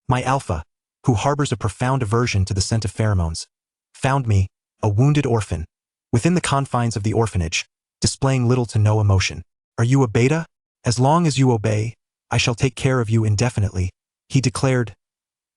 My alpha, who harbors a profound aversion to the scent of pheromones, found me, a wounded orphan, within the confines of the orphanage, displaying little to no emotion. Are you a beta? As long as you obey, I shall take care of you indefinitely, he declared.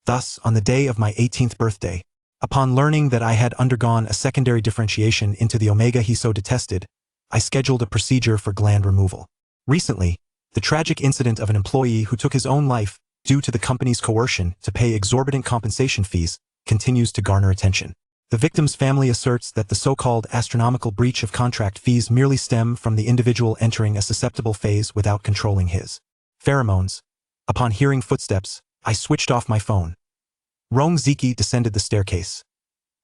Thus, on the day of my 18th birthday, upon learning that I had undergone a secondary differentiation into the omega he so detested, I scheduled a procedure for gland removal. Recently, the tragic incident of an employee who took his own life due to the company's coercion to pay exorbitant compensation fees continues to garner attention. The victim's family asserts that the so-called astronomical breach of contract fees merely stem from the individual entering a susceptible phase without controlling his pheromones. Upon hearing footsteps, I switched off my phone. Rong Ziki descended the staircase.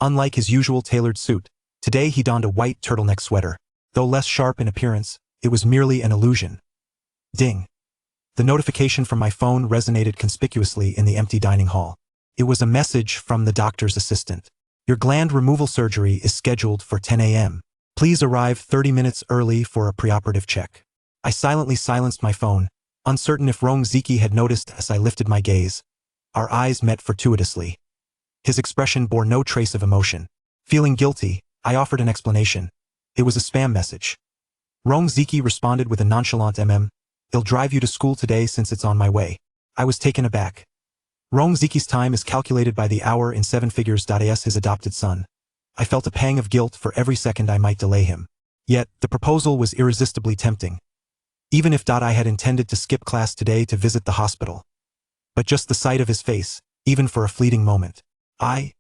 Unlike his usual tailored suit, today he donned a white turtleneck sweater. Though less sharp in appearance, it was merely an illusion. Ding. The notification from my phone resonated conspicuously in the empty dining hall. It was a message from the doctor's assistant. Your gland removal surgery is scheduled for 10 a.m. Please arrive 30 minutes early for a preoperative check. I silently silenced my phone, uncertain if Rong Ziki had noticed as I lifted my gaze. Our eyes met fortuitously. His expression bore no trace of emotion. Feeling guilty, I offered an explanation. It was a spam message. Rong Ziki responded with a nonchalant "I'll drive you to school today since it's on my way." I was taken aback. Rong Ziki's time is calculated by the hour in 7 figures. As his adopted son, I felt a pang of guilt for every second I might delay him. Yet, the proposal was irresistibly tempting. Even if I had intended to skip class today to visit the hospital. But just the sight of his face, even for a fleeting moment. I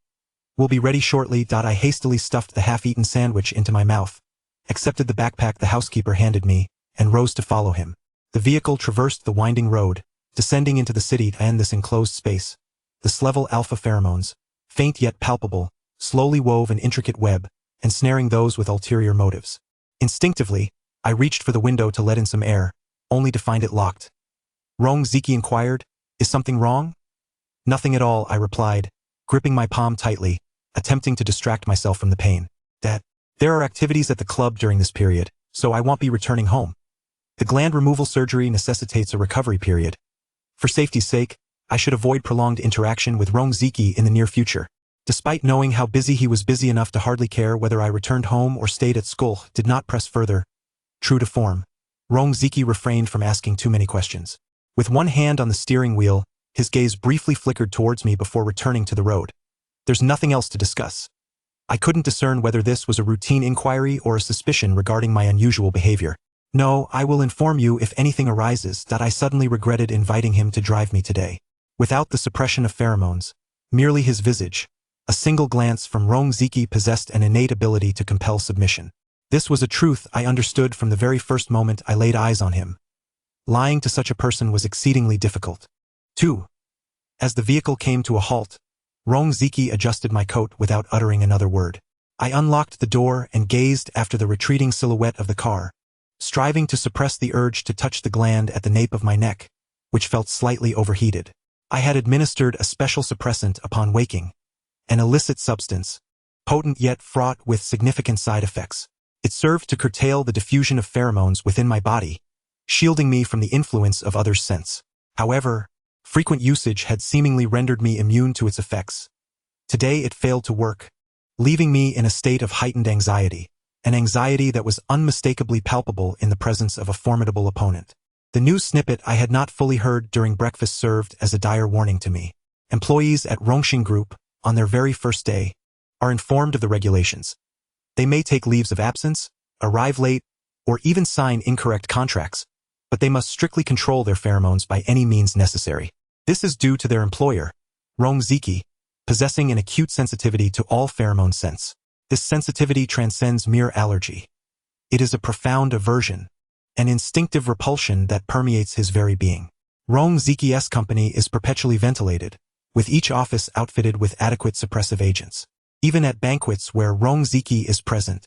will be ready shortly. I hastily stuffed the half-eaten sandwich into my mouth, accepted the backpack the housekeeper handed me, and rose to follow him. The vehicle traversed the winding road, descending into the city and this enclosed space. The Slevel alpha pheromones, faint yet palpable, slowly wove an intricate web, ensnaring those with ulterior motives. Instinctively, I reached for the window to let in some air, only to find it locked. Rong Ziki inquired, "Is something wrong?" "Nothing at all," I replied, gripping my palm tightly, attempting to distract myself from the pain. There are activities at the club during this period, so I won't be returning home. The gland removal surgery necessitates a recovery period. For safety's sake, I should avoid prolonged interaction with Rong Ziki in the near future. Despite knowing how busy he was, busy enough to hardly care whether I returned home or stayed at school, did not press further. True to form, Rong Ziki refrained from asking too many questions. With one hand on the steering wheel, his gaze briefly flickered towards me before returning to the road. There's nothing else to discuss. I couldn't discern whether this was a routine inquiry or a suspicion regarding my unusual behavior. "No, I will inform you if anything arises." I suddenly regretted inviting him to drive me today. Without the suppression of pheromones, merely his visage, a single glance from Rong Ziki possessed an innate ability to compel submission. This was a truth I understood from the very first moment I laid eyes on him. Lying to such a person was exceedingly difficult. 2. As the vehicle came to a halt, Rong Ziki adjusted my coat without uttering another word. I unlocked the door and gazed after the retreating silhouette of the car, striving to suppress the urge to touch the gland at the nape of my neck, which felt slightly overheated. I had administered a special suppressant upon waking, an illicit substance, potent yet fraught with significant side effects. It served to curtail the diffusion of pheromones within my body, shielding me from the influence of others' scents. However, frequent usage had seemingly rendered me immune to its effects. Today it failed to work, leaving me in a state of heightened anxiety, an anxiety that was unmistakably palpable in the presence of a formidable opponent. The news snippet I had not fully heard during breakfast served as a dire warning to me. Employees at Rongxing Group, on their very first day, are informed of the regulations. They may take leaves of absence, arrive late, or even sign incorrect contracts, but they must strictly control their pheromones by any means necessary. This is due to their employer, Rong Ziki, possessing an acute sensitivity to all pheromone scents. This sensitivity transcends mere allergy. It is a profound aversion, an instinctive repulsion that permeates his very being. Rong Ziki's company is perpetually ventilated, with each office outfitted with adequate suppressive agents. Even at banquets where Rong Ziki is present,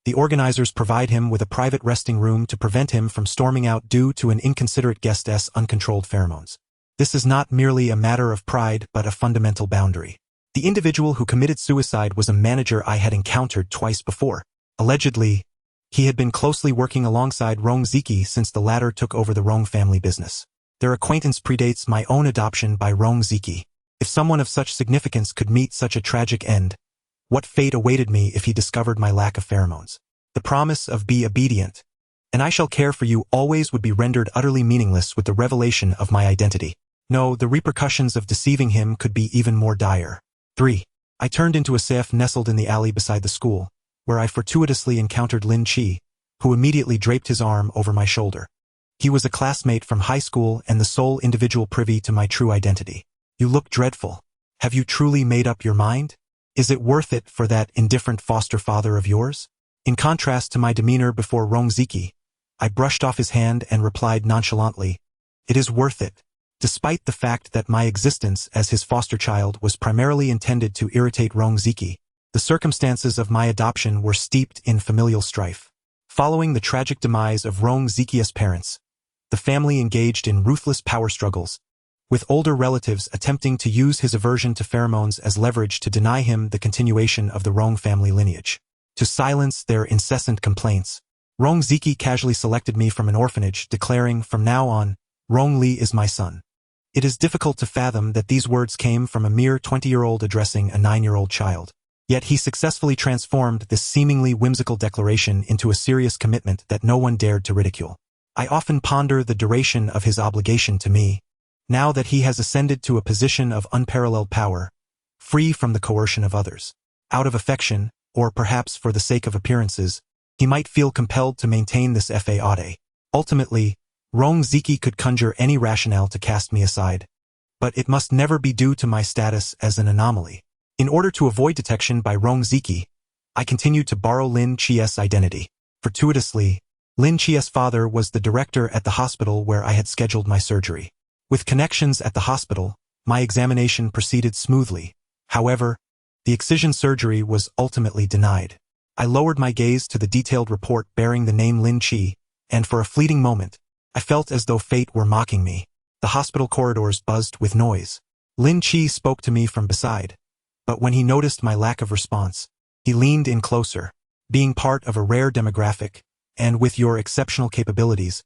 the organizers provide him with a private resting room to prevent him from storming out due to an inconsiderate guest's uncontrolled pheromones. This is not merely a matter of pride but a fundamental boundary. The individual who committed suicide was a manager I had encountered twice before. Allegedly, he had been closely working alongside Rong Ziki since the latter took over the Rong family business. Their acquaintance predates my own adoption by Rong Ziki. If someone of such significance could meet such a tragic end, what fate awaited me if he discovered my lack of pheromones? The promise of be obedient, and I shall care for you always would be rendered utterly meaningless with the revelation of my identity. No, the repercussions of deceiving him could be even more dire. 3. I turned into a safe nestled in the alley beside the school, where I fortuitously encountered Lin Chi, who immediately draped his arm over my shoulder. He was a classmate from high school and the sole individual privy to my true identity. You look dreadful. Have you truly made up your mind? Is it worth it for that indifferent foster father of yours? In contrast to my demeanor before Rongziki, I brushed off his hand and replied nonchalantly, "It is worth it." Despite the fact that my existence as his foster child was primarily intended to irritate Rongziki, the circumstances of my adoption were steeped in familial strife. Following the tragic demise of Rongziki's parents, the family engaged in ruthless power struggles, with older relatives attempting to use his aversion to pheromones as leverage to deny him the continuation of the Rong family lineage. To silence their incessant complaints, Rongziki casually selected me from an orphanage, declaring, "From now on, Rong Li is my son." It is difficult to fathom that these words came from a mere 20-year-old addressing a 9-year-old child. Yet he successfully transformed this seemingly whimsical declaration into a serious commitment that no one dared to ridicule. I often ponder the duration of his obligation to me, now that he has ascended to a position of unparalleled power, free from the coercion of others. Out of affection, or perhaps for the sake of appearances, he might feel compelled to maintain this faade. Ultimately, Rongziki could conjure any rationale to cast me aside, but it must never be due to my status as an anomaly. In order to avoid detection by Rongziki, I continued to borrow Lin Chi's identity. Fortuitously, Lin Chi's father was the director at the hospital where I had scheduled my surgery. With connections at the hospital, my examination proceeded smoothly. However, the excision surgery was ultimately denied. I lowered my gaze to the detailed report bearing the name Lin Chi, and for a fleeting moment, I felt as though fate were mocking me. The hospital corridors buzzed with noise. Lin Chi spoke to me from beside, but when he noticed my lack of response, he leaned in closer. Being part of a rare demographic, and with your exceptional capabilities,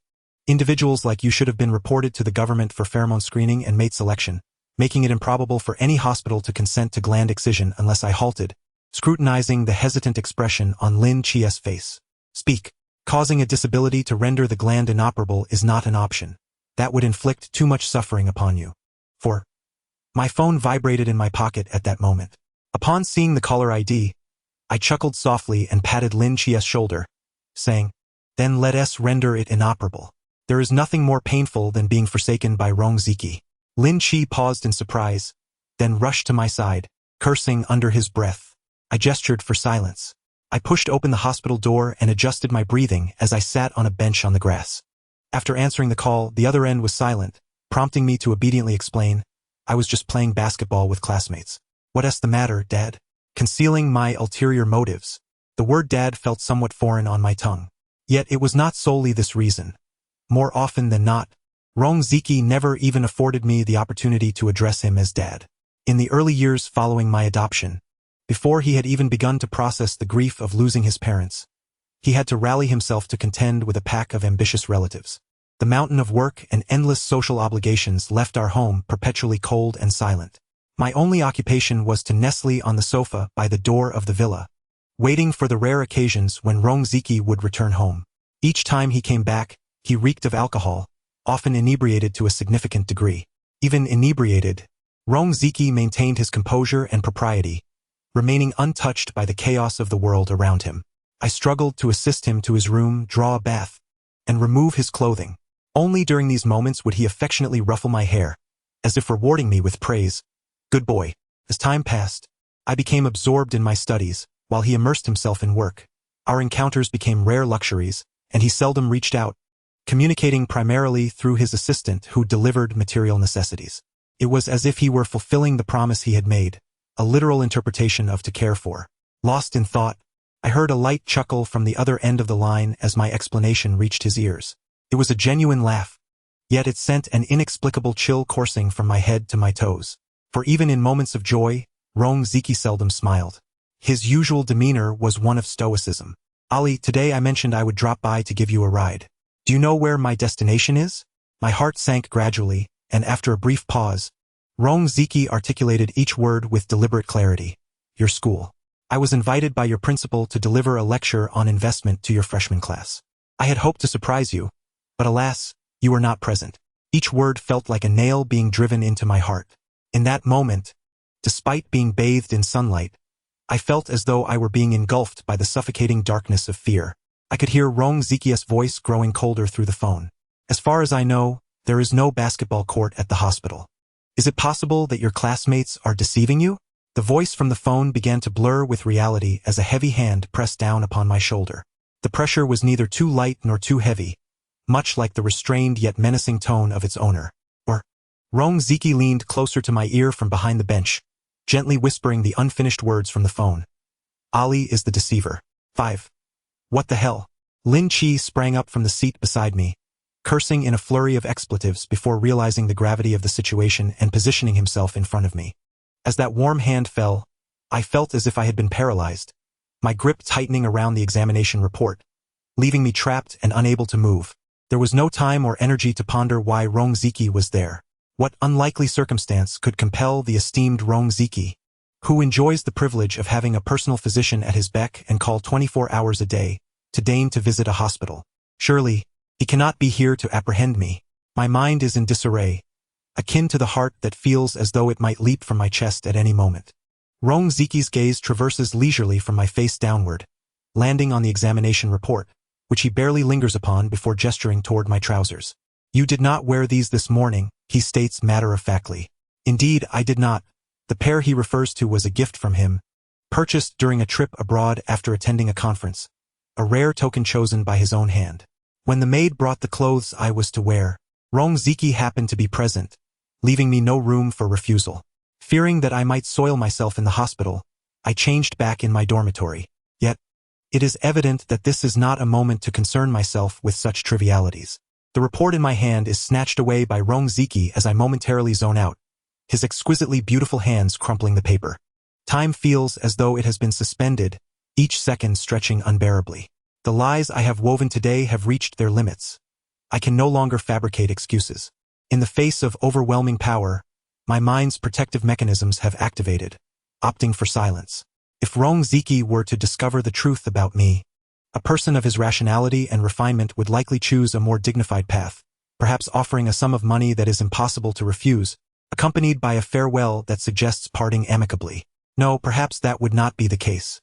individuals like you should have been reported to the government for pheromone screening and mate selection, making it improbable for any hospital to consent to gland excision unless I halted, scrutinizing the hesitant expression on Lin Chi's face. Speak. Causing a disability to render the gland inoperable is not an option. That would inflict too much suffering upon you. 4. My phone vibrated in my pocket at that moment. Upon seeing the caller ID, I chuckled softly and patted Lin Chi's shoulder, saying, "Then let us render it inoperable. There is nothing more painful than being forsaken by Rongziki." Lin Chi paused in surprise, then rushed to my side, cursing under his breath. I gestured for silence. I pushed open the hospital door and adjusted my breathing as I sat on a bench on the grass. After answering the call, the other end was silent, prompting me to obediently explain, "I was just playing basketball with classmates." "What's the matter, Dad?" Concealing my ulterior motives, the word Dad felt somewhat foreign on my tongue. Yet it was not solely this reason. More often than not, Rongziki never even afforded me the opportunity to address him as Dad. In the early years following my adoption, before he had even begun to process the grief of losing his parents, he had to rally himself to contend with a pack of ambitious relatives. The mountain of work and endless social obligations left our home perpetually cold and silent. My only occupation was to nestle on the sofa by the door of the villa, waiting for the rare occasions when Rongziki would return home. Each time he came back, he reeked of alcohol, often inebriated to a significant degree. Even inebriated, Rongziki maintained his composure and propriety, remaining untouched by the chaos of the world around him. I struggled to assist him to his room, draw a bath, and remove his clothing. Only during these moments would he affectionately ruffle my hair, as if rewarding me with praise. Good boy. As time passed, I became absorbed in my studies, while he immersed himself in work. Our encounters became rare luxuries, and he seldom reached out, communicating primarily through his assistant who delivered material necessities. It was as if he were fulfilling the promise he had made, a literal interpretation of to care for. Lost in thought, I heard a light chuckle from the other end of the line as my explanation reached his ears. It was a genuine laugh, yet it sent an inexplicable chill coursing from my head to my toes. For even in moments of joy, Rongziki seldom smiled. His usual demeanor was one of stoicism. "Ali, today I mentioned I would drop by to give you a ride. Do you know where my destination is?" My heart sank gradually, and after a brief pause, Rong Ziki articulated each word with deliberate clarity. Your school. I was invited by your principal to deliver a lecture on investment to your freshman class. I had hoped to surprise you, but alas, you were not present. Each word felt like a nail being driven into my heart. In that moment, despite being bathed in sunlight, I felt as though I were being engulfed by the suffocating darkness of fear. I could hear Rong Ziki's voice growing colder through the phone. As far as I know, there is no basketball court at the hospital. Is it possible that your classmates are deceiving you? The voice from the phone began to blur with reality as a heavy hand pressed down upon my shoulder. The pressure was neither too light nor too heavy, much like the restrained yet menacing tone of its owner. Rong Ziki leaned closer to my ear from behind the bench, gently whispering the unfinished words from the phone. Ali is the deceiver. 5. What the hell? Lin Chi sprang up from the seat beside me, cursing in a flurry of expletives before realizing the gravity of the situation and positioning himself in front of me. As that warm hand fell, I felt as if I had been paralyzed, my grip tightening around the examination report, leaving me trapped and unable to move. There was no time or energy to ponder why Rong Ziki was there. What unlikely circumstance could compel the esteemed Rong Ziki, who enjoys the privilege of having a personal physician at his beck and call 24 hours a day, to deign to visit a hospital? Surely, he cannot be here to apprehend me. My mind is in disarray, akin to the heart that feels as though it might leap from my chest at any moment. Rong Ziki's gaze traverses leisurely from my face downward, landing on the examination report, which he barely lingers upon before gesturing toward my trousers. You did not wear these this morning, he states matter-of-factly. Indeed, I did not. The pair he refers to was a gift from him, purchased during a trip abroad after attending a conference, a rare token chosen by his own hand. When the maid brought the clothes I was to wear, Rong Ziki happened to be present, leaving me no room for refusal. Fearing that I might soil myself in the hospital, I changed back in my dormitory. Yet, it is evident that this is not a moment to concern myself with such trivialities. The report in my hand is snatched away by Rong Ziki as I momentarily zone out, his exquisitely beautiful hands crumpling the paper. Time feels as though it has been suspended, each second stretching unbearably. The lies I have woven today have reached their limits. I can no longer fabricate excuses. In the face of overwhelming power, my mind's protective mechanisms have activated, opting for silence. If Rong Ziki were to discover the truth about me, a person of his rationality and refinement would likely choose a more dignified path, perhaps offering a sum of money that is impossible to refuse, accompanied by a farewell that suggests parting amicably. No, perhaps that would not be the case.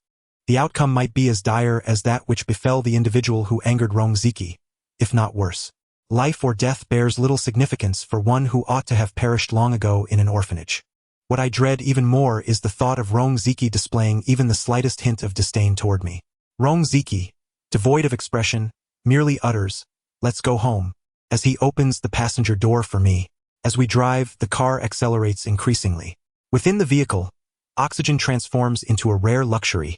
The outcome might be as dire as that which befell the individual who angered Rong Ziki, if not worse. Life or death bears little significance for one who ought to have perished long ago in an orphanage. What I dread even more is the thought of Rong Ziki displaying even the slightest hint of disdain toward me. Rong Ziki, devoid of expression, merely utters, "Let's go home," as he opens the passenger door for me. As we drive, the car accelerates increasingly. Within the vehicle, oxygen transforms into a rare luxury,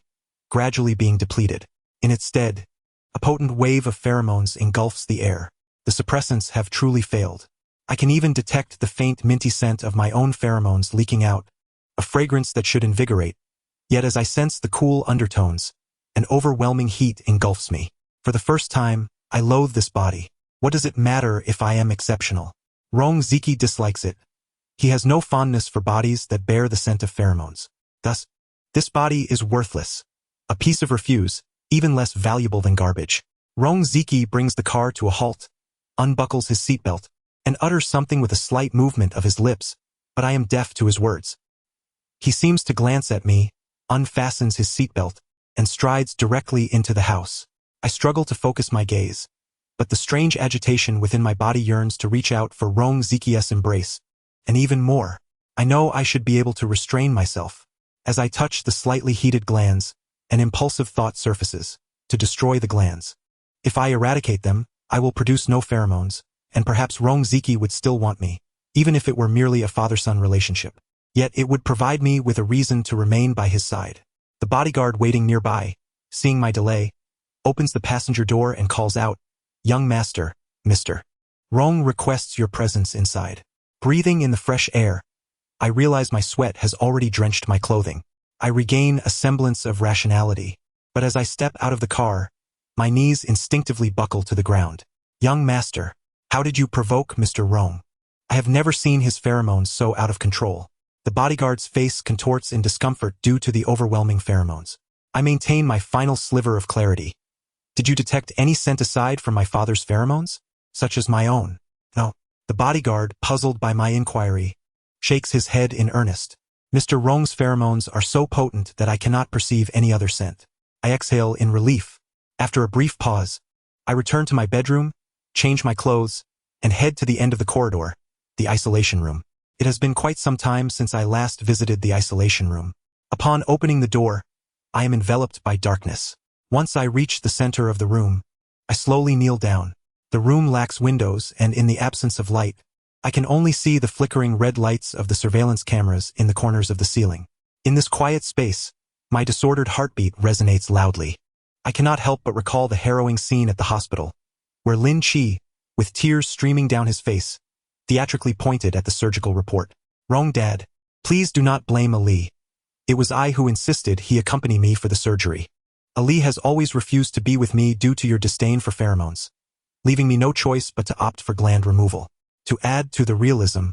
gradually being depleted. In its stead, a potent wave of pheromones engulfs the air. The suppressants have truly failed. I can even detect the faint minty scent of my own pheromones leaking out, a fragrance that should invigorate. Yet as I sense the cool undertones, an overwhelming heat engulfs me. For the first time, I loathe this body. What does it matter if I am exceptional? Rong Ziki dislikes it. He has no fondness for bodies that bear the scent of pheromones. Thus, this body is worthless, a piece of refuse, even less valuable than garbage. Rong Ziki brings the car to a halt, unbuckles his seatbelt, and utters something with a slight movement of his lips, but I am deaf to his words. He seems to glance at me, unfastens his seatbelt, and strides directly into the house. I struggle to focus my gaze, but the strange agitation within my body yearns to reach out for Rong Ziki's embrace, and even more. I know I should be able to restrain myself. As I touch the slightly heated glands, an impulsive thought surfaces, to destroy the glands. If I eradicate them, I will produce no pheromones, and perhaps Rong Ziki would still want me, even if it were merely a father-son relationship. Yet it would provide me with a reason to remain by his side. The bodyguard waiting nearby, seeing my delay, opens the passenger door and calls out, "Young master, Mr. Rong requests your presence inside." Breathing in the fresh air, I realize my sweat has already drenched my clothing. I regain a semblance of rationality, but as I step out of the car, my knees instinctively buckle to the ground. "Young master, how did you provoke Mr. Rong?" I have never seen his pheromones so out of control. The bodyguard's face contorts in discomfort due to the overwhelming pheromones. I maintain my final sliver of clarity. Did you detect any scent aside from my father's pheromones? Such as my own? No. The bodyguard, puzzled by my inquiry, shakes his head in earnest. Mr. Rong's pheromones are so potent that I cannot perceive any other scent. I exhale in relief. After a brief pause, I return to my bedroom, change my clothes, and head to the end of the corridor, the isolation room. It has been quite some time since I last visited the isolation room. Upon opening the door, I am enveloped by darkness. Once I reach the center of the room, I slowly kneel down. The room lacks windows, and in the absence of light, I can only see the flickering red lights of the surveillance cameras in the corners of the ceiling. In this quiet space, my disordered heartbeat resonates loudly. I cannot help but recall the harrowing scene at the hospital, where Lin Chi, with tears streaming down his face, theatrically pointed at the surgical report. Rong Dad, please do not blame Ali. It was I who insisted he accompany me for the surgery. Ali has always refused to be with me due to your disdain for pheromones, leaving me no choice but to opt for gland removal. To add to the realism,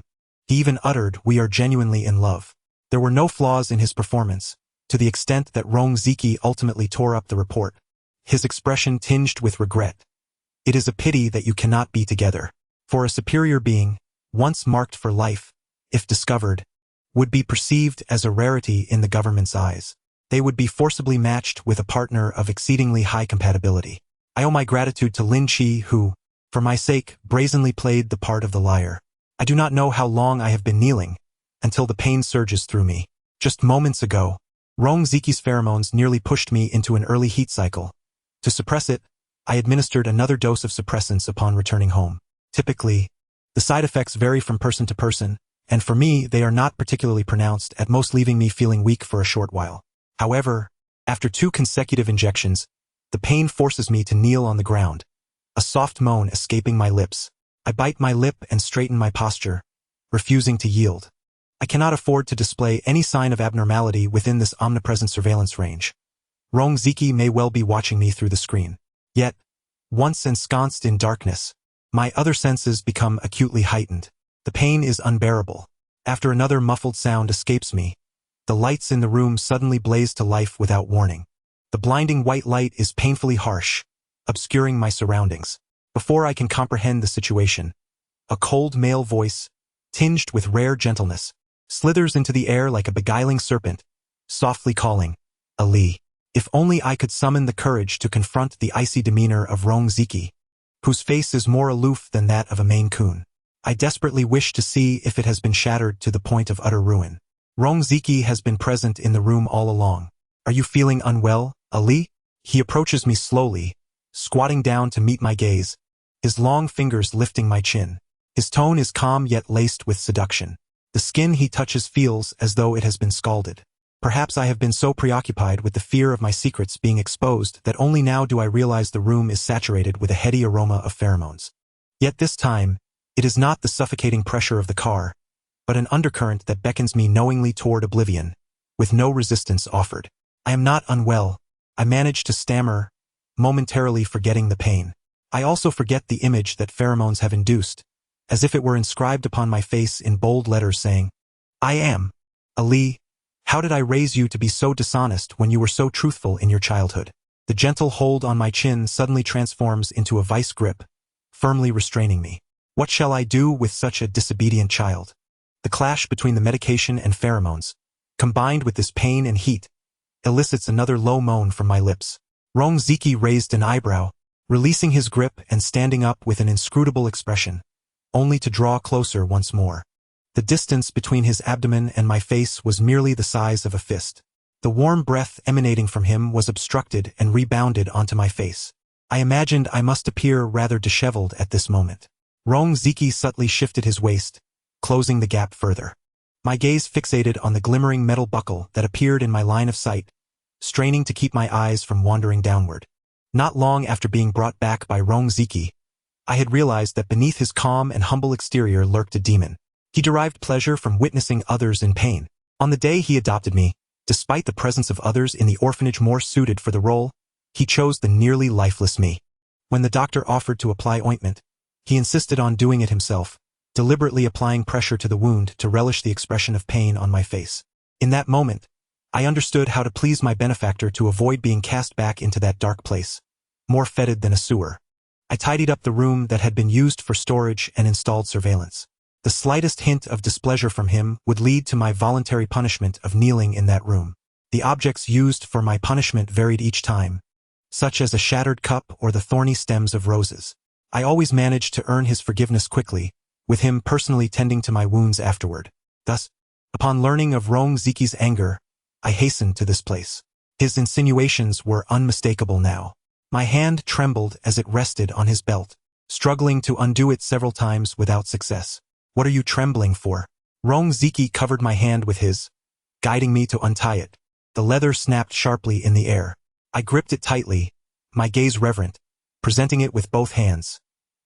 he even uttered, "We are genuinely in love." There were no flaws in his performance, to the extent that Rong Ziki ultimately tore up the report, his expression tinged with regret. It is a pity that you cannot be together. For a superior being, once marked for life, if discovered, would be perceived as a rarity in the government's eyes. They would be forcibly matched with a partner of exceedingly high compatibility. I owe my gratitude to Lin Chi who, for my sake, brazenly played the part of the liar. I do not know how long I have been kneeling, until the pain surges through me. Just moments ago, Rong Ziki's pheromones nearly pushed me into an early heat cycle. To suppress it, I administered another dose of suppressants upon returning home. Typically, the side effects vary from person to person, and for me they are not particularly pronounced, at most leaving me feeling weak for a short while. However, after 2 consecutive injections, the pain forces me to kneel on the ground, a soft moan escaping my lips. I bite my lip and straighten my posture, refusing to yield. I cannot afford to display any sign of abnormality within this omnipresent surveillance range. Rong Ziki may well be watching me through the screen. Yet, once ensconced in darkness, my other senses become acutely heightened. The pain is unbearable. After another muffled sound escapes me, the lights in the room suddenly blaze to life without warning. The blinding white light is painfully harsh, obscuring my surroundings. Before I can comprehend the situation, a cold male voice, tinged with rare gentleness, slithers into the air like a beguiling serpent, softly calling, "Ali." If only I could summon the courage to confront the icy demeanor of Rong Ziki, whose face is more aloof than that of a Maine Coon. I desperately wish to see if it has been shattered to the point of utter ruin. Rong Ziki has been present in the room all along. "Are you feeling unwell, Ali?" He approaches me slowly, squatting down to meet my gaze, his long fingers lifting my chin. His tone is calm yet laced with seduction. The skin he touches feels as though it has been scalded. Perhaps I have been so preoccupied with the fear of my secrets being exposed that only now do I realize the room is saturated with a heady aroma of pheromones. Yet this time, it is not the suffocating pressure of the car, but an undercurrent that beckons me knowingly toward oblivion, with no resistance offered. I am not unwell. I manage to stammer, momentarily forgetting the pain. I also forget the image that pheromones have induced, as if it were inscribed upon my face in bold letters saying, "I am Ali. How did I raise you to be so dishonest when you were so truthful in your childhood?" The gentle hold on my chin suddenly transforms into a vice grip, firmly restraining me. What shall I do with such a disobedient child? The clash between the medication and pheromones, combined with this pain and heat, elicits another low moan from my lips. Rong Ziki raised an eyebrow, releasing his grip and standing up with an inscrutable expression, only to draw closer once more. The distance between his abdomen and my face was merely the size of a fist. The warm breath emanating from him was obstructed and rebounded onto my face. I imagined I must appear rather disheveled at this moment. Rong Ziki subtly shifted his waist, closing the gap further. My gaze fixated on the glimmering metal buckle that appeared in my line of sight, straining to keep my eyes from wandering downward. Not long after being brought back by Rong Ziki, I had realized that beneath his calm and humble exterior lurked a demon. He derived pleasure from witnessing others in pain. On the day he adopted me, despite the presence of others in the orphanage more suited for the role, he chose the nearly lifeless me. When the doctor offered to apply ointment, he insisted on doing it himself, deliberately applying pressure to the wound to relish the expression of pain on my face. In that moment, I understood how to please my benefactor to avoid being cast back into that dark place, more fetid than a sewer. I tidied up the room that had been used for storage and installed surveillance. The slightest hint of displeasure from him would lead to my voluntary punishment of kneeling in that room. The objects used for my punishment varied each time, such as a shattered cup or the thorny stems of roses. I always managed to earn his forgiveness quickly, with him personally tending to my wounds afterward. Thus, upon learning of Rong Ziki's anger, I hastened to this place. His insinuations were unmistakable now. My hand trembled as it rested on his belt, struggling to undo it several times without success. "What are you trembling for?" Rong Ziki covered my hand with his, guiding me to untie it. The leather snapped sharply in the air. I gripped it tightly, my gaze reverent, presenting it with both hands.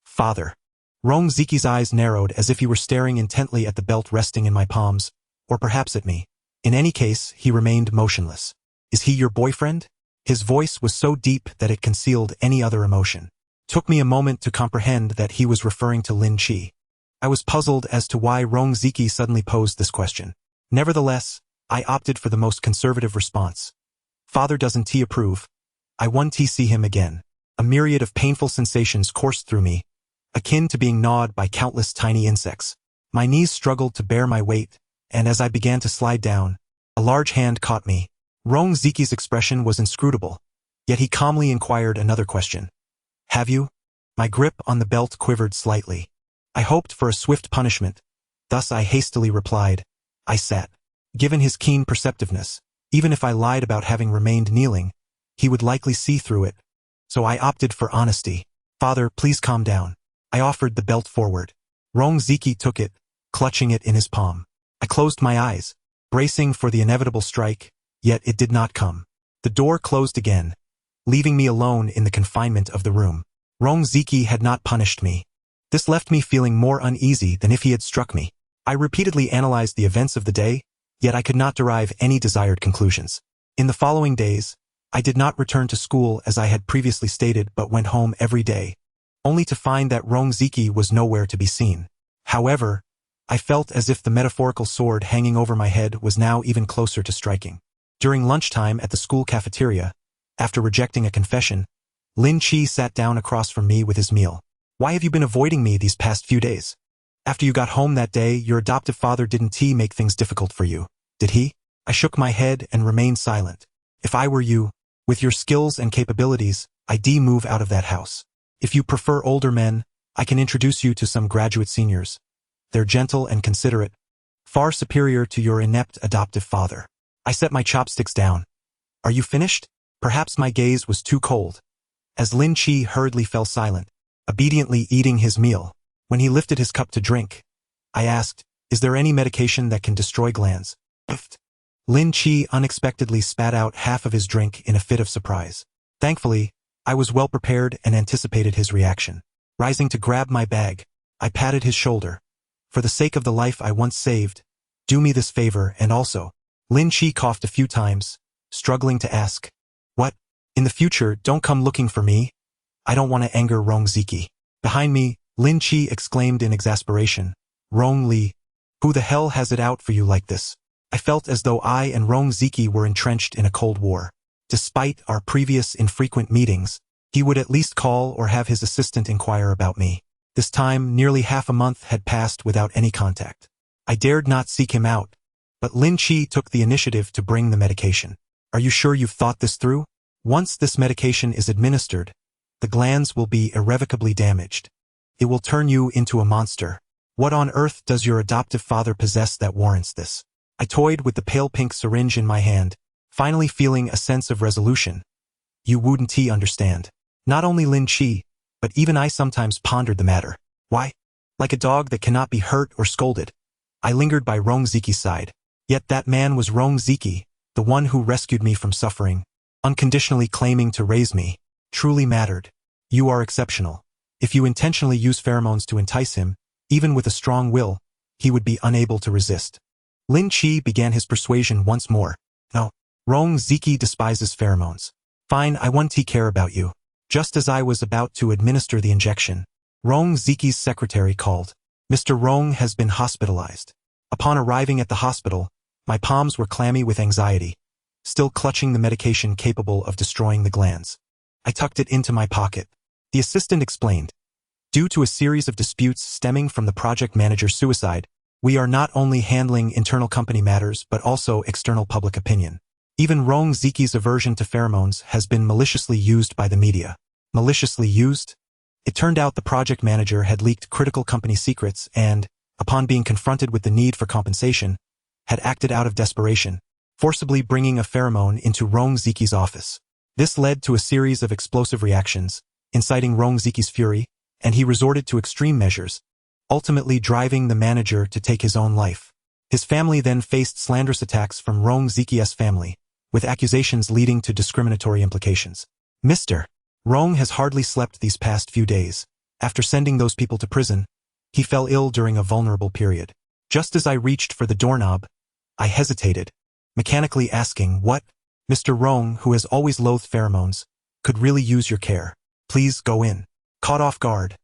"Father." Rong Ziki's eyes narrowed as if he were staring intently at the belt resting in my palms, or perhaps at me. In any case, he remained motionless. "Is he your boyfriend?" His voice was so deep that it concealed any other emotion. Took me a moment to comprehend that he was referring to Lin Chi. I was puzzled as to why Rong Ziki suddenly posed this question. Nevertheless, I opted for the most conservative response. "Father, doesn't he approve? I want to see him again." A myriad of painful sensations coursed through me, akin to being gnawed by countless tiny insects. My knees struggled to bear my weight, and as I began to slide down, a large hand caught me. Rong Ziki's expression was inscrutable, yet he calmly inquired another question. "Have you?" My grip on the belt quivered slightly. I hoped for a swift punishment, thus I hastily replied, "I sat." Given his keen perceptiveness, even if I lied about having remained kneeling, he would likely see through it. So I opted for honesty. "Father, please calm down." I offered the belt forward. Rong Ziki took it, clutching it in his palm. I closed my eyes, bracing for the inevitable strike, yet it did not come. The door closed again, leaving me alone in the confinement of the room. Rong Ziki had not punished me. This left me feeling more uneasy than if he had struck me. I repeatedly analyzed the events of the day, yet I could not derive any desired conclusions. In the following days, I did not return to school as I had previously stated but went home every day, only to find that Rong Ziki was nowhere to be seen. However, I felt as if the metaphorical sword hanging over my head was now even closer to striking. During lunchtime at the school cafeteria, after rejecting a confession, Lin Chi sat down across from me with his meal. "Why have you been avoiding me these past few days? After you got home that day, your adoptive father didn't make things difficult for you, did he?" I shook my head and remained silent. "If I were you, with your skills and capabilities, I'd move out of that house. If you prefer older men, I can introduce you to some graduate seniors. They're gentle and considerate, far superior to your inept adoptive father." I set my chopsticks down. "Are you finished?" Perhaps my gaze was too cold, as Lin Chi hurriedly fell silent, obediently eating his meal. When he lifted his cup to drink, I asked, "Is there any medication that can destroy glands?" Lin Chi unexpectedly spat out half of his drink in a fit of surprise. Thankfully, I was well prepared and anticipated his reaction. Rising to grab my bag, I patted his shoulder. "For the sake of the life I once saved, do me this favor and also." Lin Chi coughed a few times, struggling to ask, "What? In the future, don't come looking for me. I don't want to anger Rong Ziki." Behind me, Lin Chi exclaimed in exasperation, "Rong Li, who the hell has it out for you like this?" I felt as though I and Rong Ziki were entrenched in a cold war. Despite our previous infrequent meetings, he would at least call or have his assistant inquire about me. This time, nearly half a month had passed without any contact. I dared not seek him out, but Lin Chi took the initiative to bring the medication. "Are you sure you've thought this through? Once this medication is administered, the glands will be irrevocably damaged. It will turn you into a monster. What on earth does your adoptive father possess that warrants this?" I toyed with the pale pink syringe in my hand, finally feeling a sense of resolution. "You wouldn't understand." Not only Lin Chi, but even I sometimes pondered the matter. Why? Like a dog that cannot be hurt or scolded, I lingered by Rong Ziki's side. Yet that man was Rong Ziki, the one who rescued me from suffering, unconditionally claiming to raise me. Truly mattered. "You are exceptional. If you intentionally use pheromones to entice him, even with a strong will, he would be unable to resist." Lin Chi began his persuasion once more. "No, Rong Ziki despises pheromones. Fine, I want to care about you." Just as I was about to administer the injection, Rong Ziki's secretary called. Mr. Rong has been hospitalized. Upon arriving at the hospital, my palms were clammy with anxiety, still clutching the medication capable of destroying the glands. I tucked it into my pocket. The assistant explained, due to a series of disputes stemming from the project manager's suicide, we are not only handling internal company matters but also external public opinion. Even Rong Ziki's aversion to pheromones has been maliciously used by the media. Maliciously used? It turned out the project manager had leaked critical company secrets and, upon being confronted with the need for compensation, had acted out of desperation, forcibly bringing a pheromone into Rong Ziki's office. This led to a series of explosive reactions, inciting Rong Ziki's fury, and he resorted to extreme measures, ultimately driving the manager to take his own life. His family then faced slanderous attacks from Rong Ziki's family, with accusations leading to discriminatory implications. Mr. Rong has hardly slept these past few days. After sending those people to prison, he fell ill during a vulnerable period. Just as I reached for the doorknob, I hesitated, mechanically asking what, Mr. Rong, who has always loathed pheromones, could really use your care. Please go in. Caught off guard,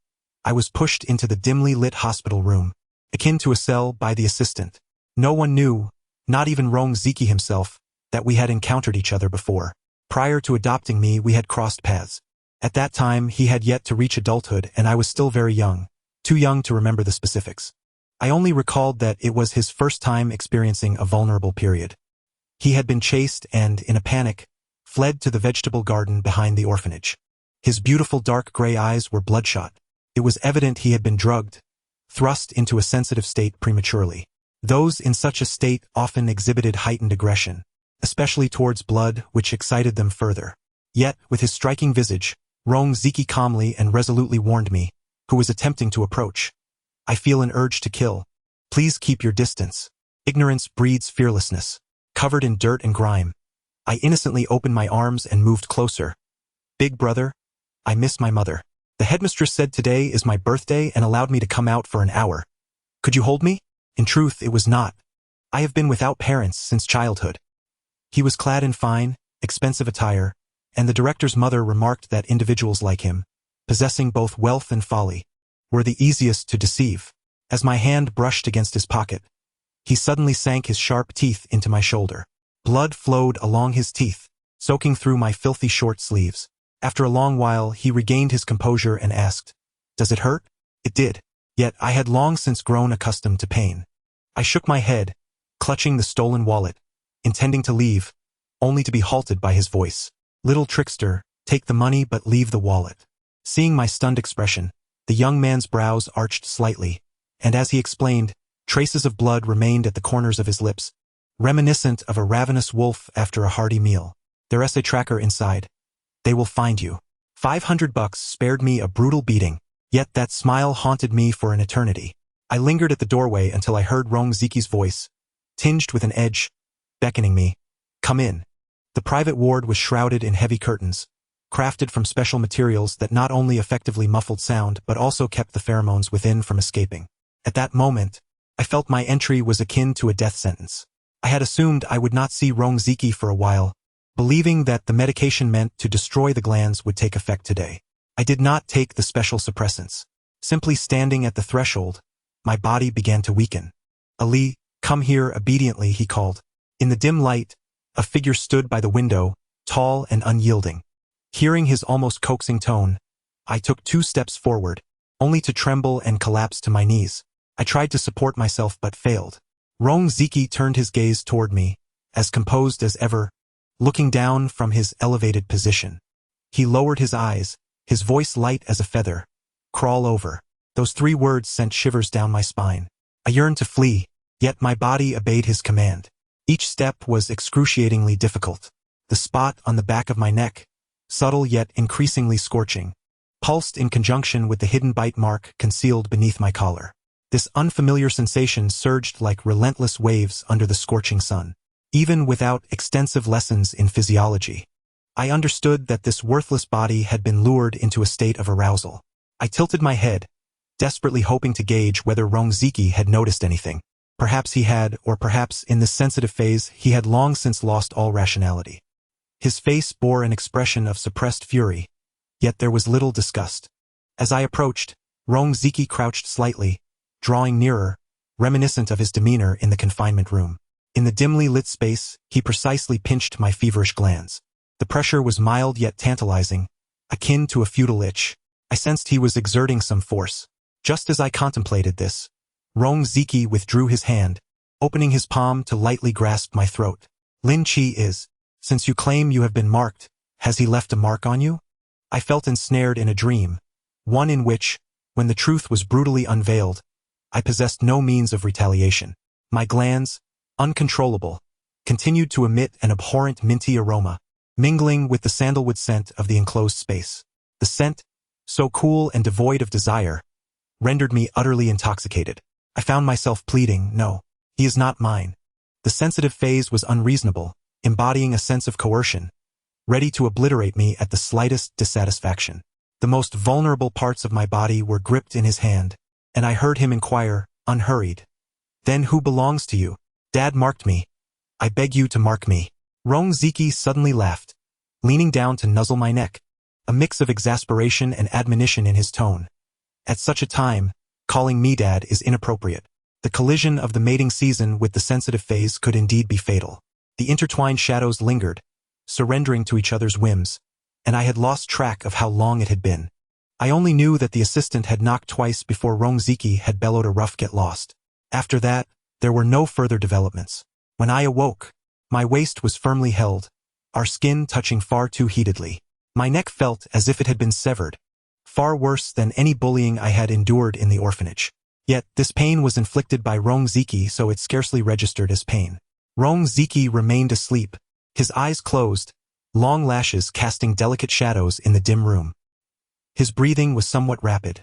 I was pushed into the dimly lit hospital room, akin to a cell, by the assistant. No one knew, not even Rong Ziki himself, that we had encountered each other before. Prior to adopting me, we had crossed paths. At that time, he had yet to reach adulthood and I was still very young, too young to remember the specifics. I only recalled that it was his first time experiencing a vulnerable period. He had been chased and, in a panic, fled to the vegetable garden behind the orphanage. His beautiful dark gray eyes were bloodshot. It was evident he had been drugged, thrust into a sensitive state prematurely. Those in such a state often exhibited heightened aggression, especially towards blood, which excited them further. Yet, with his striking visage, Rong Ziki calmly and resolutely warned me, who was attempting to approach. I feel an urge to kill. Please keep your distance. Ignorance breeds fearlessness. Covered in dirt and grime, I innocently opened my arms and moved closer. Big brother, I miss my mother. The headmistress said today is my birthday and allowed me to come out for an hour. Could you hold me? In truth, it was not. I have been without parents since childhood. He was clad in fine, expensive attire, and the director's mother remarked that individuals like him, possessing both wealth and folly, were the easiest to deceive. As my hand brushed against his pocket, he suddenly sank his sharp teeth into my shoulder. Blood flowed along his teeth, soaking through my filthy short sleeves. After a long while, he regained his composure and asked, "Does it hurt?" It did. Yet I had long since grown accustomed to pain. I shook my head, clutching the stolen wallet, intending to leave, only to be halted by his voice. "Little trickster, take the money but leave the wallet." Seeing my stunned expression, the young man's brows arched slightly, and as he explained, traces of blood remained at the corners of his lips, reminiscent of a ravenous wolf after a hearty meal. There's a tracker inside. They will find you. $500 spared me a brutal beating, yet that smile haunted me for an eternity. I lingered at the doorway until I heard Rong Ziki's voice, tinged with an edge, beckoning me. "Come in." The private ward was shrouded in heavy curtains, crafted from special materials that not only effectively muffled sound but also kept the pheromones within from escaping. At that moment, I felt my entry was akin to a death sentence. I had assumed I would not see Rong Ziki for a while, believing that the medication meant to destroy the glands would take effect today. I did not take the special suppressants. Simply standing at the threshold, my body began to weaken. "Ali, come here," obediently he called. In the dim light, a figure stood by the window, tall and unyielding. Hearing his almost coaxing tone, I took 2 steps forward, only to tremble and collapse to my knees. I tried to support myself but failed. Rong Ziki turned his gaze toward me, as composed as ever, looking down from his elevated position. He lowered his eyes, his voice light as a feather. "Crawl over." Those 3 words sent shivers down my spine. I yearned to flee, yet my body obeyed his command. Each step was excruciatingly difficult. The spot on the back of my neck, subtle yet increasingly scorching, pulsed in conjunction with the hidden bite mark concealed beneath my collar. This unfamiliar sensation surged like relentless waves under the scorching sun. Even without extensive lessons in physiology, I understood that this worthless body had been lured into a state of arousal. I tilted my head, desperately hoping to gauge whether Rong Ziki had noticed anything. Perhaps he had, or perhaps in this sensitive phase he had long since lost all rationality. His face bore an expression of suppressed fury, yet there was little disgust. As I approached, Rong Ziki crouched slightly, drawing nearer, reminiscent of his demeanor in the confinement room. In the dimly lit space, he precisely pinched my feverish glands. The pressure was mild yet tantalizing, akin to a futile itch. I sensed he was exerting some force. Just as I contemplated this, Rong Ziki withdrew his hand, opening his palm to lightly grasp my throat. Lin Chi is, since you claim you have been marked, has he left a mark on you? I felt ensnared in a dream, one in which, when the truth was brutally unveiled, I possessed no means of retaliation. My glands, uncontrollable, continued to emit an abhorrent minty aroma, mingling with the sandalwood scent of the enclosed space. The scent, so cool and devoid of desire, rendered me utterly intoxicated. I found myself pleading, no, he is not mine. The sensitive phase was unreasonable, embodying a sense of coercion, ready to obliterate me at the slightest dissatisfaction. The most vulnerable parts of my body were gripped in his hand, and I heard him inquire, unhurried, "Then who belongs to you? Dad marked me. I beg you to mark me." Rong Ziki suddenly laughed, leaning down to nuzzle my neck, a mix of exasperation and admonition in his tone. At such a time, calling me dad is inappropriate. The collision of the mating season with the sensitive phase could indeed be fatal. The intertwined shadows lingered, surrendering to each other's whims, and I had lost track of how long it had been. I only knew that the assistant had knocked twice before Rong Ziki had bellowed a rough get lost. After that, there were no further developments. When I awoke, my waist was firmly held, our skin touching far too heatedly. My neck felt as if it had been severed, far worse than any bullying I had endured in the orphanage. Yet, this pain was inflicted by Rong Ziki, so it scarcely registered as pain. Rong Ziki remained asleep, his eyes closed, long lashes casting delicate shadows in the dim room. His breathing was somewhat rapid,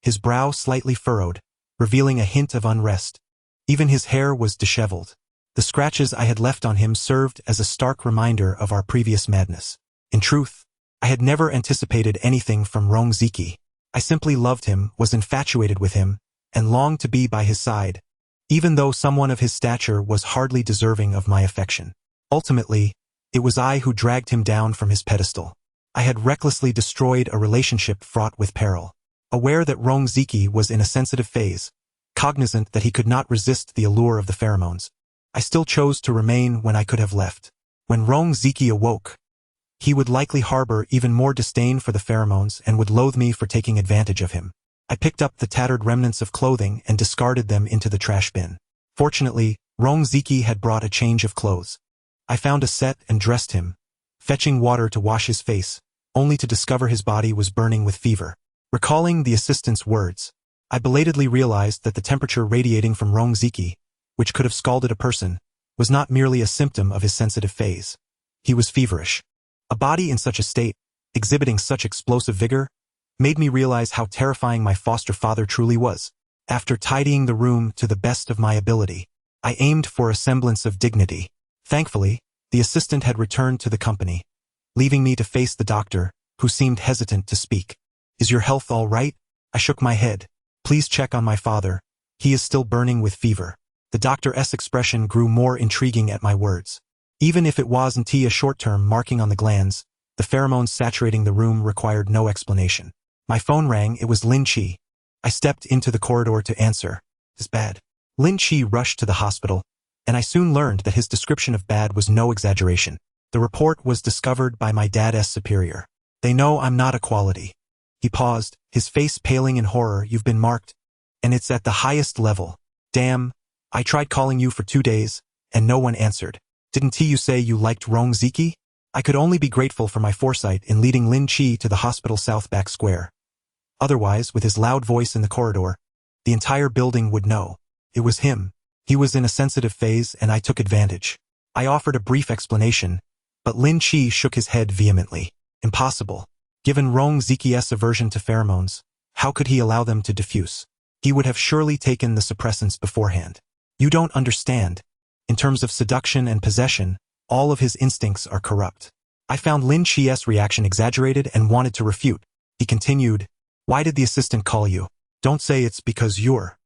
his brow slightly furrowed, revealing a hint of unrest. Even his hair was disheveled. The scratches I had left on him served as a stark reminder of our previous madness. In truth, I had never anticipated anything from Rong Ziki. I simply loved him, was infatuated with him, and longed to be by his side, even though someone of his stature was hardly deserving of my affection. Ultimately, it was I who dragged him down from his pedestal. I had recklessly destroyed a relationship fraught with peril. Aware that Rong Ziki was in a sensitive phase, cognizant that he could not resist the allure of the pheromones, I still chose to remain when I could have left. When Rong Ziki awoke, he would likely harbor even more disdain for the pheromones and would loathe me for taking advantage of him. I picked up the tattered remnants of clothing and discarded them into the trash bin. Fortunately, Rong Ziki had brought a change of clothes. I found a set and dressed him, fetching water to wash his face, only to discover his body was burning with fever. Recalling the assistant's words, I belatedly realized that the temperature radiating from Rong Ziki, which could have scalded a person, was not merely a symptom of his sensitive phase. He was feverish. A body in such a state, exhibiting such explosive vigor, made me realize how terrifying my foster father truly was. After tidying the room to the best of my ability, I aimed for a semblance of dignity. Thankfully, the assistant had returned to the company, leaving me to face the doctor, who seemed hesitant to speak. "Is your health all right?" I shook my head. "Please check on my father. He is still burning with fever." The doctor's expression grew more intriguing at my words. Even if it wasn't a short-term marking on the glands, the pheromones saturating the room required no explanation. My phone rang. It was Lin Chi. I stepped into the corridor to answer. "It's bad." Lin Chi rushed to the hospital, and I soon learned that his description of bad was no exaggeration. The report was discovered by my dad's superior. "They know I'm not a quality." He paused, his face paling in horror. "You've been marked, and it's at the highest level. Damn, I tried calling you for 2 days, and no one answered. Didn't you say you liked Rong Ziki?" I could only be grateful for my foresight in leading Lin Chi to the hospital South Back Square. Otherwise, with his loud voice in the corridor, the entire building would know. It was him. He was in a sensitive phase, and I took advantage. I offered a brief explanation, but Lin Chi shook his head vehemently. Impossible. Given Rong Ziki's aversion to pheromones, how could he allow them to diffuse? He would have surely taken the suppressants beforehand. "You don't understand. In terms of seduction and possession, all of his instincts are corrupt." I found Lin Chi's reaction exaggerated and wanted to refute. He continued, "Why did the assistant call you? Don't say it's because you're—"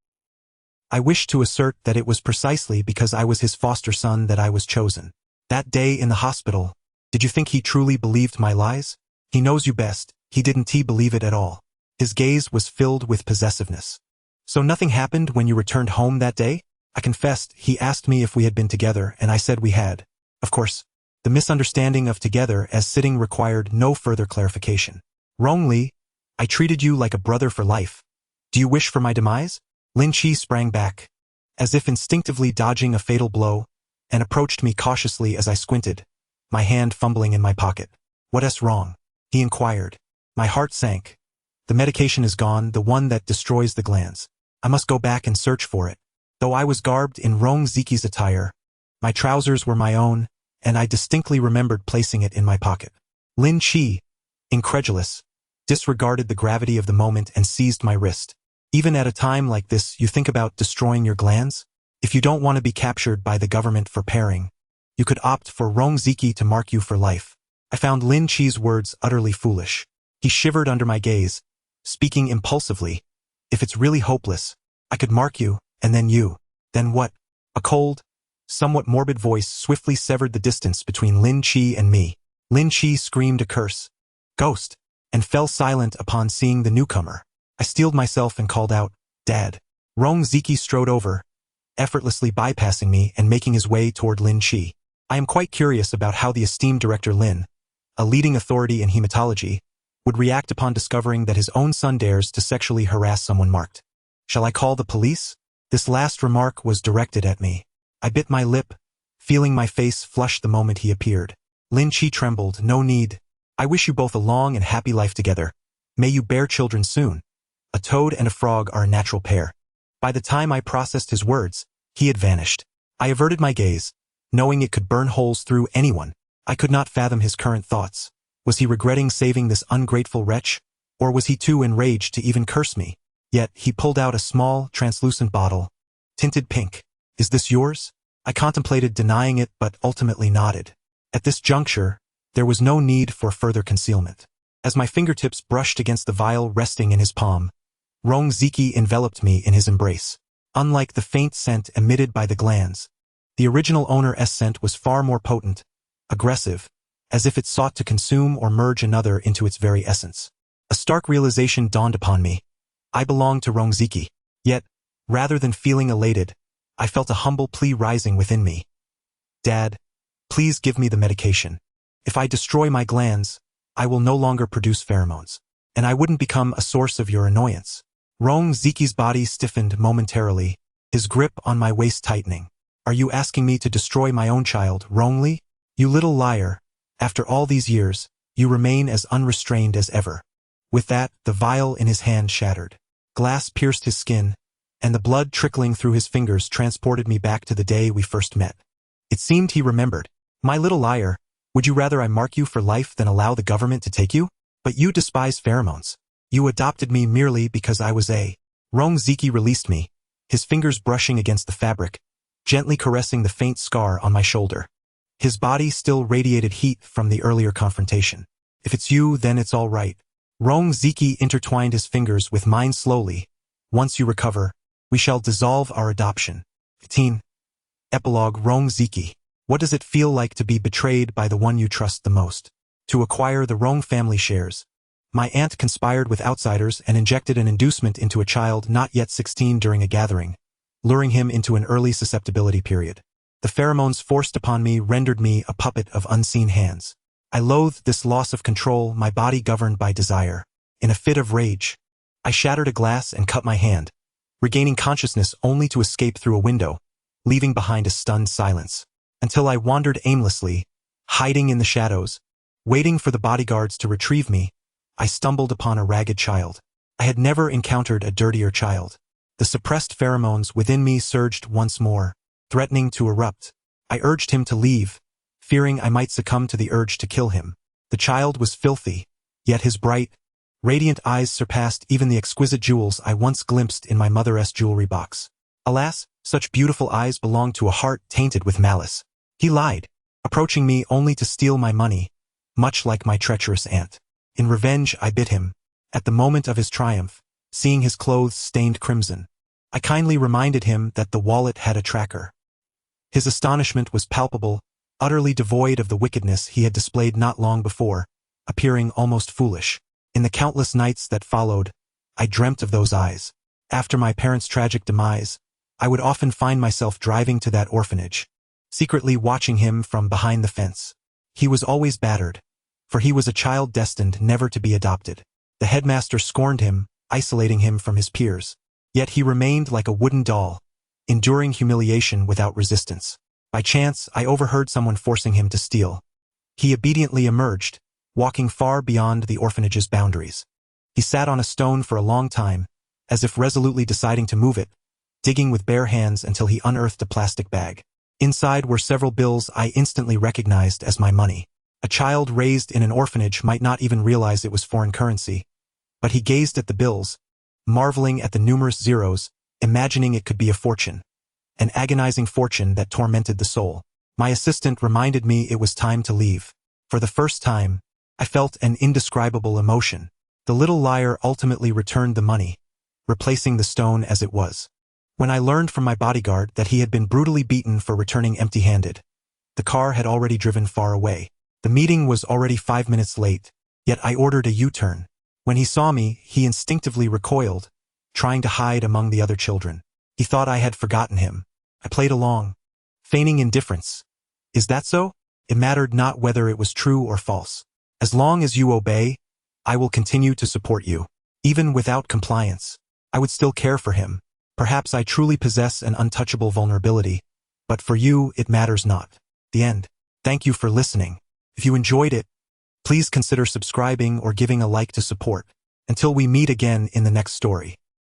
I wished to assert that it was precisely because I was his foster son that I was chosen. That day in the hospital, did you think he truly believed my lies? He knows you best. He didn't believe it at all. His gaze was filled with possessiveness. So nothing happened when you returned home that day? I confessed. He asked me if we had been together, and I said we had. Of course, the misunderstanding of together as sitting required no further clarification. Wrongly, I treated you like a brother for life. Do you wish for my demise? Lin Chi sprang back, as if instinctively dodging a fatal blow, and approached me cautiously as I squinted, my hand fumbling in my pocket. What's wrong? He inquired. My heart sank. The medication is gone, the one that destroys the glands. I must go back and search for it. Though I was garbed in Rong Ziki's attire, my trousers were my own, and I distinctly remembered placing it in my pocket. Lin Chi, incredulous, disregarded the gravity of the moment and seized my wrist. Even at a time like this, you think about destroying your glands? If you don't want to be captured by the government for pairing, you could opt for Rong Ziki to mark you for life. I found Lin Chi's words utterly foolish. He shivered under my gaze, speaking impulsively. If it's really hopeless, I could mark you, and then you. Then what? A cold, somewhat morbid voice swiftly severed the distance between Lin Chi and me. Lin Chi screamed a curse, "Ghost," and fell silent upon seeing the newcomer. I steeled myself and called out, "Dad." Rong Ziki strode over, effortlessly bypassing me and making his way toward Lin Chi. I am quite curious about how the esteemed director Lin, a leading authority in hematology, would react upon discovering that his own son dares to sexually harass someone marked. Shall I call the police? This last remark was directed at me. I bit my lip, feeling my face flush the moment he appeared. Lin Chi trembled. No need. I wish you both a long and happy life together. May you bear children soon. A toad and a frog are a natural pair. By the time I processed his words, he had vanished. I averted my gaze, knowing it could burn holes through anyone. I could not fathom his current thoughts. Was he regretting saving this ungrateful wretch? Or was he too enraged to even curse me? Yet he pulled out a small, translucent bottle, tinted pink. Is this yours? I contemplated denying it but ultimately nodded. At this juncture, there was no need for further concealment. As my fingertips brushed against the vial resting in his palm, Rong Ziki enveloped me in his embrace. Unlike the faint scent emitted by the glands, the original owner's scent was far more potent, aggressive, as if it sought to consume or merge another into its very essence. A stark realization dawned upon me. I belonged to Rong Ziki. Yet, rather than feeling elated, I felt a humble plea rising within me. Dad, please give me the medication. If I destroy my glands, I will no longer produce pheromones, and I wouldn't become a source of your annoyance. Rong Ziki's body stiffened momentarily, his grip on my waist tightening. Are you asking me to destroy my own child, Rongli? You little liar. After all these years, you remain as unrestrained as ever. With that, the vial in his hand shattered. Glass pierced his skin, and the blood trickling through his fingers transported me back to the day we first met. It seemed he remembered. My little liar, would you rather I mark you for life than allow the government to take you? But you despise pheromones. You adopted me merely because I was a... Rong Ziki released me, his fingers brushing against the fabric, gently caressing the faint scar on my shoulder. His body still radiated heat from the earlier confrontation. If it's you, then it's all right. Rong Ziki intertwined his fingers with mine slowly. Once you recover, we shall dissolve our adoption. 15. Epilogue. Rong Ziki. What does it feel like to be betrayed by the one you trust the most? To acquire the Rong family shares, my aunt conspired with outsiders and injected an inducement into a child not yet 16 during a gathering, luring him into an early susceptibility period. The pheromones forced upon me rendered me a puppet of unseen hands. I loathed this loss of control, my body governed by desire. In a fit of rage, I shattered a glass and cut my hand, regaining consciousness only to escape through a window, leaving behind a stunned silence. Until I wandered aimlessly, hiding in the shadows, waiting for the bodyguards to retrieve me, I stumbled upon a ragged child. I had never encountered a dirtier child. The suppressed pheromones within me surged once more, threatening to erupt. I urged him to leave, fearing I might succumb to the urge to kill him. The child was filthy, yet his bright, radiant eyes surpassed even the exquisite jewels I once glimpsed in my mother's jewelry box. Alas, such beautiful eyes belonged to a heart tainted with malice. He lied, approaching me only to steal my money, much like my treacherous aunt. In revenge, I bit him. At the moment of his triumph, seeing his clothes stained crimson, I kindly reminded him that the wallet had a tracker. His astonishment was palpable, utterly devoid of the wickedness he had displayed not long before, appearing almost foolish. In the countless nights that followed, I dreamt of those eyes. After my parents' tragic demise, I would often find myself driving to that orphanage, secretly watching him from behind the fence. He was always battered, for he was a child destined never to be adopted. The headmaster scorned him, isolating him from his peers. Yet he remained like a wooden doll, enduring humiliation without resistance. By chance, I overheard someone forcing him to steal. He obediently emerged, walking far beyond the orphanage's boundaries. He sat on a stone for a long time, as if resolutely deciding to move it, digging with bare hands until he unearthed a plastic bag. Inside were several bills I instantly recognized as my money. A child raised in an orphanage might not even realize it was foreign currency, but he gazed at the bills, marveling at the numerous zeros, imagining it could be a fortune. An agonizing fortune that tormented the soul. My assistant reminded me it was time to leave. For the first time, I felt an indescribable emotion. The little liar ultimately returned the money, replacing the stone as it was. When I learned from my bodyguard that he had been brutally beaten for returning empty-handed, the car had already driven far away. The meeting was already 5 minutes late, yet I ordered a U-turn. When he saw me, he instinctively recoiled, trying to hide among the other children. He thought I had forgotten him. I played along, feigning indifference. Is that so? It mattered not whether it was true or false. As long as you obey, I will continue to support you. Even without compliance, I would still care for him. Perhaps I truly possess an untouchable vulnerability, but for you it matters not. The end. Thank you for listening. If you enjoyed it, please consider subscribing or giving a like to support. Until we meet again in the next story.